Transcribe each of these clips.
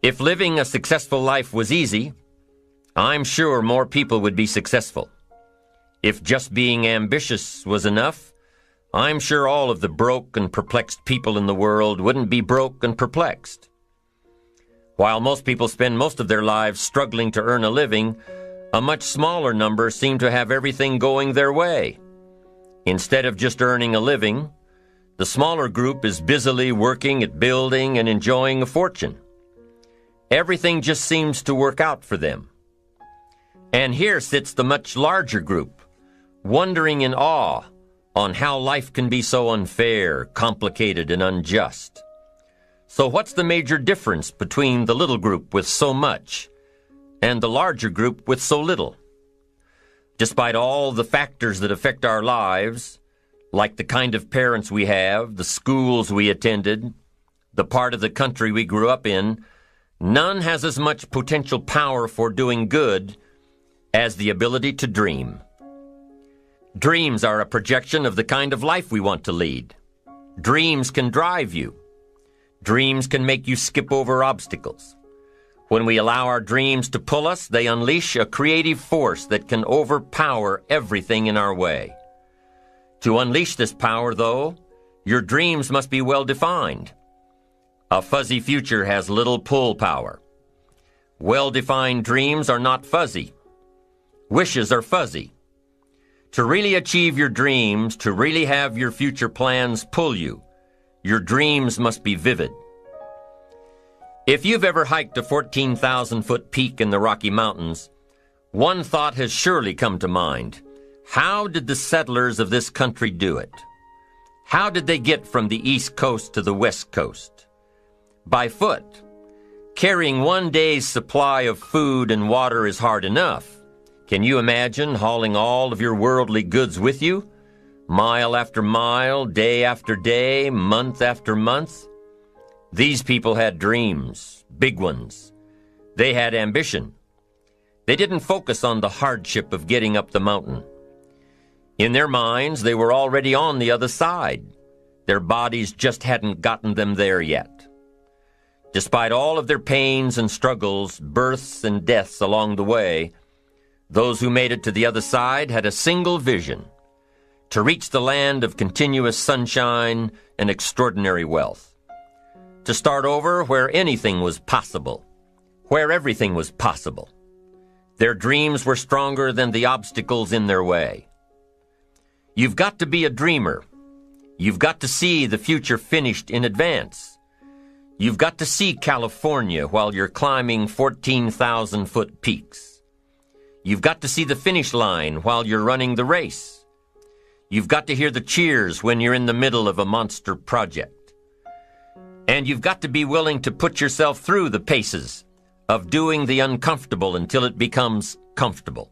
If living a successful life was easy, I'm sure more people would be successful. If just being ambitious was enough, I'm sure all of the broke and perplexed people in the world wouldn't be broke and perplexed. While most people spend most of their lives struggling to earn a living, a much smaller number seem to have everything going their way. Instead of just earning a living, the smaller group is busily working at building and enjoying a fortune. Everything just seems to work out for them. And here sits the much larger group, wondering in awe on how life can be so unfair, complicated, and unjust. So what's the major difference between the little group with so much and the larger group with so little? Despite all the factors that affect our lives, like the kind of parents we have, the schools we attended, the part of the country we grew up in, none has as much potential power for doing good as the ability to dream. Dreams are a projection of the kind of life we want to lead. Dreams can drive you. Dreams can make you skip over obstacles. When we allow our dreams to pull us, they unleash a creative force that can overpower everything in our way. To unleash this power, though, your dreams must be well defined. A fuzzy future has little pull power. Well-defined dreams are not fuzzy. Wishes are fuzzy. To really achieve your dreams, to really have your future plans pull you, your dreams must be vivid. If you've ever hiked a 14,000-foot peak in the Rocky Mountains, one thought has surely come to mind. How did the settlers of this country do it? How did they get from the East Coast to the West Coast? By foot. Carrying one day's supply of food and water is hard enough. Can you imagine hauling all of your worldly goods with you? Mile after mile, day after day, month after month? These people had dreams, big ones. They had ambition. They didn't focus on the hardship of getting up the mountain. In their minds, they were already on the other side. Their bodies just hadn't gotten them there yet. Despite all of their pains and struggles, births and deaths along the way, those who made it to the other side had a single vision: to reach the land of continuous sunshine and extraordinary wealth. To start over where anything was possible, where everything was possible. Their dreams were stronger than the obstacles in their way. You've got to be a dreamer. You've got to see the future finished in advance. You've got to see California while you're climbing 14,000-foot peaks. You've got to see the finish line while you're running the race. You've got to hear the cheers when you're in the middle of a monster project. And you've got to be willing to put yourself through the paces of doing the uncomfortable until it becomes comfortable.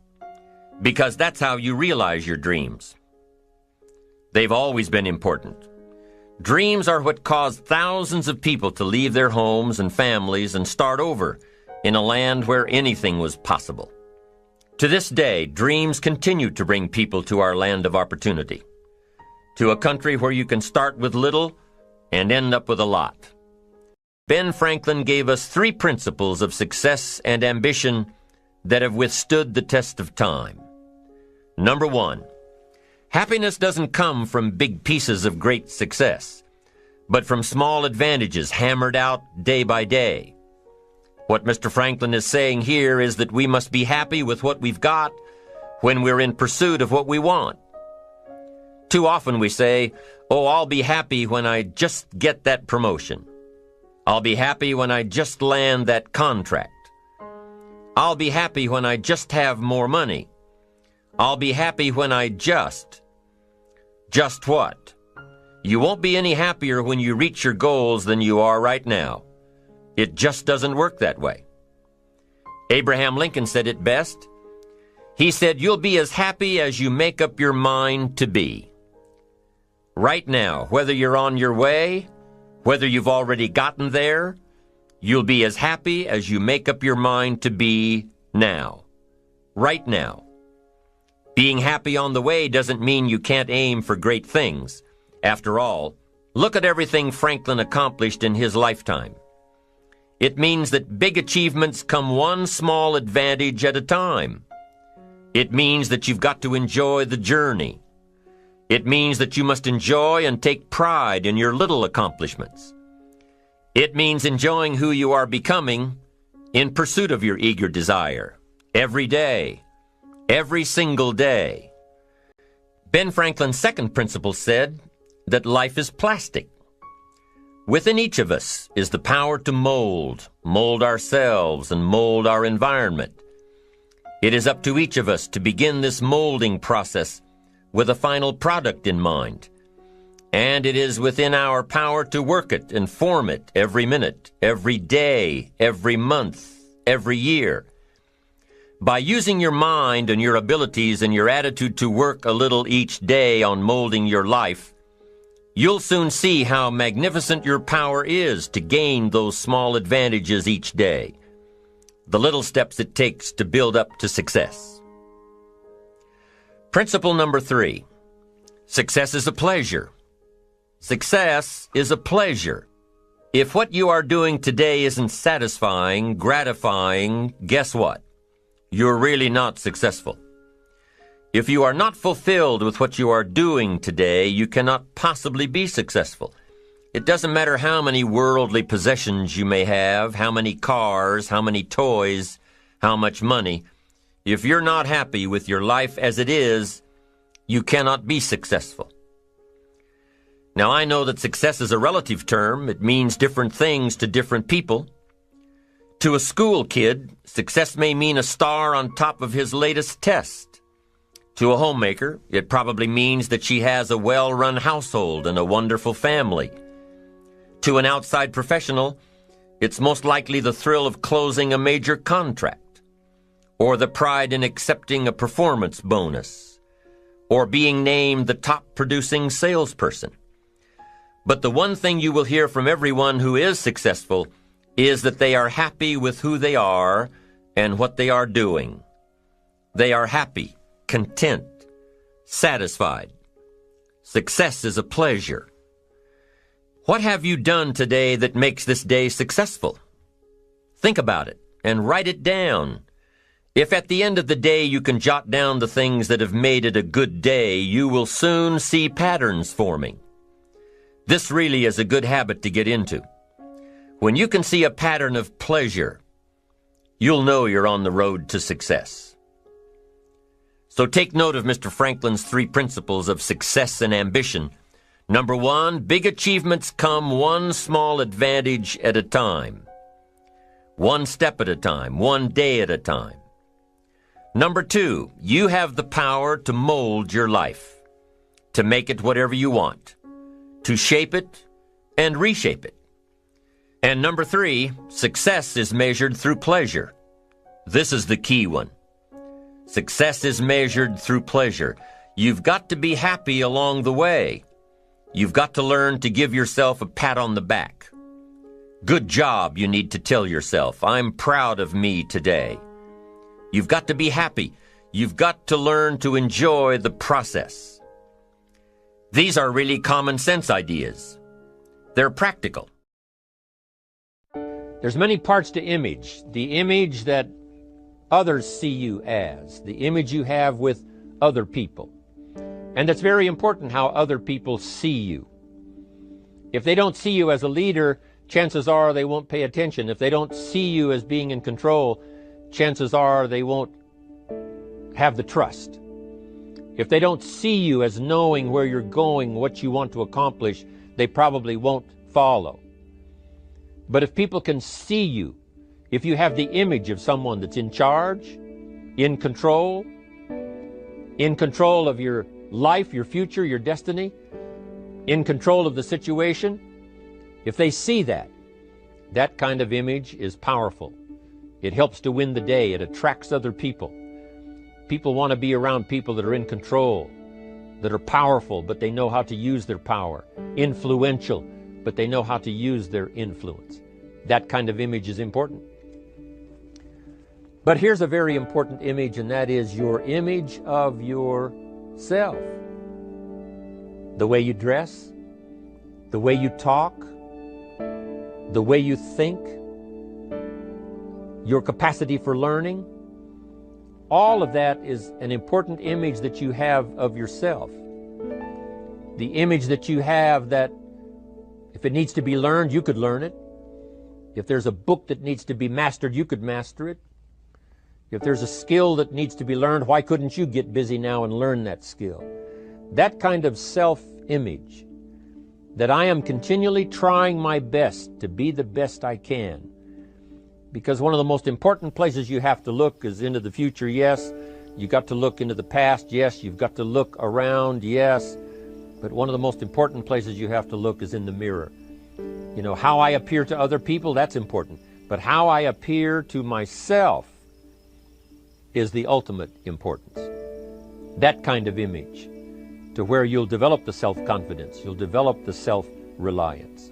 Because that's how you realize your dreams. They've always been important. Dreams are what caused thousands of people to leave their homes and families and start over in a land where anything was possible. To this day, dreams continue to bring people to our land of opportunity, to a country where you can start with little and end up with a lot. Ben Franklin gave us 3 principles of success and ambition that have withstood the test of time. Number 1, happiness doesn't come from big pieces of great success, but from small advantages hammered out day by day. What Mr. Franklin is saying here is that we must be happy with what we've got when we're in pursuit of what we want. Too often we say, "Oh, I'll be happy when I just get that promotion. I'll be happy when I just land that contract. I'll be happy when I just have more money. I'll be happy when I just..." Just what? You won't be any happier when you reach your goals than you are right now. It just doesn't work that way. Abraham Lincoln said it best. He said, "You'll be as happy as you make up your mind to be." Right now, whether you're on your way, whether you've already gotten there, you'll be as happy as you make up your mind to be now. Right now. Being happy on the way doesn't mean you can't aim for great things. After all, look at everything Franklin accomplished in his lifetime. It means that big achievements come one small advantage at a time. It means that you've got to enjoy the journey. It means that you must enjoy and take pride in your little accomplishments. It means enjoying who you are becoming in pursuit of your eager desire, every day, every single day. Ben Franklin's second principle said that life is plastic. Within each of us is the power to mold ourselves and mold our environment. It is up to each of us to begin this molding process with a final product in mind. And it is within our power to work it and form it every minute, every day, every month, every year. By using your mind and your abilities and your attitude to work a little each day on molding your life, you'll soon see how magnificent your power is to gain those small advantages each day, the little steps it takes to build up to success. Principle number 3, success is a pleasure. Success is a pleasure. If what you are doing today isn't satisfying, gratifying, guess what? You're really not successful. If you are not fulfilled with what you are doing today, you cannot possibly be successful. It doesn't matter how many worldly possessions you may have, how many cars, how many toys, how much money. If you're not happy with your life as it is, you cannot be successful. Now, I know that success is a relative term. It means different things to different people. To a school kid, success may mean a star on top of his latest test. To a homemaker, it probably means that she has a well-run household and a wonderful family. To an outside professional, it's most likely the thrill of closing a major contract, or the pride in accepting a performance bonus, or being named the top-producing salesperson. But the one thing you will hear from everyone who is successful is that they are happy with who they are and what they are doing. They are happy, content, satisfied. Success is a pleasure. What have you done today that makes this day successful? Think about it and write it down. If at the end of the day you can jot down the things that have made it a good day, you will soon see patterns forming. This really is a good habit to get into. When you can see a pattern of pleasure, you'll know you're on the road to success. So take note of Mr. Franklin's 3 principles of success and ambition. Number 1, big achievements come one small advantage at a time. One step at a time, one day at a time. Number 2, you have the power to mold your life, to make it whatever you want, to shape it and reshape it. And number 3, success is measured through pleasure. This is the key one. Success is measured through pleasure. You've got to be happy along the way. You've got to learn to give yourself a pat on the back. Good job, you need to tell yourself. I'm proud of me today. You've got to be happy. You've got to learn to enjoy the process. These are really common sense ideas. They're practical. There's many parts to image. The image that others see you as, the image you have with other people. And it's very important how other people see you. If they don't see you as a leader, chances are they won't pay attention. If they don't see you as being in control, chances are they won't have the trust. If they don't see you as knowing where you're going, what you want to accomplish, they probably won't follow. But if people can see you, if you have the image of someone that's in charge, in control of your life, your future, your destiny, in control of the situation, if they see that, that kind of image is powerful. It helps to win the day. It attracts other people. People want to be around people that are in control, that are powerful, but they know how to use their power, influential, but they know how to use their influence. That kind of image is important. But here's a very important image, and that is your image of yourself. The way you dress, the way you talk, the way you think, your capacity for learning. All of that is an important image that you have of yourself. The image that you have that if it needs to be learned, you could learn it. If there's a book that needs to be mastered, you could master it. If there's a skill that needs to be learned, why couldn't you get busy now and learn that skill? That kind of self-image, that I am continually trying my best to be the best I can. Because one of the most important places you have to look is into the future, yes. You got to look into the past, yes. You've got to look around, yes. But one of the most important places you have to look is in the mirror. You know, how I appear to other people, that's important. But how I appear to myself is the ultimate importance. That kind of image, to where you'll develop the self-confidence, you'll develop the self-reliance.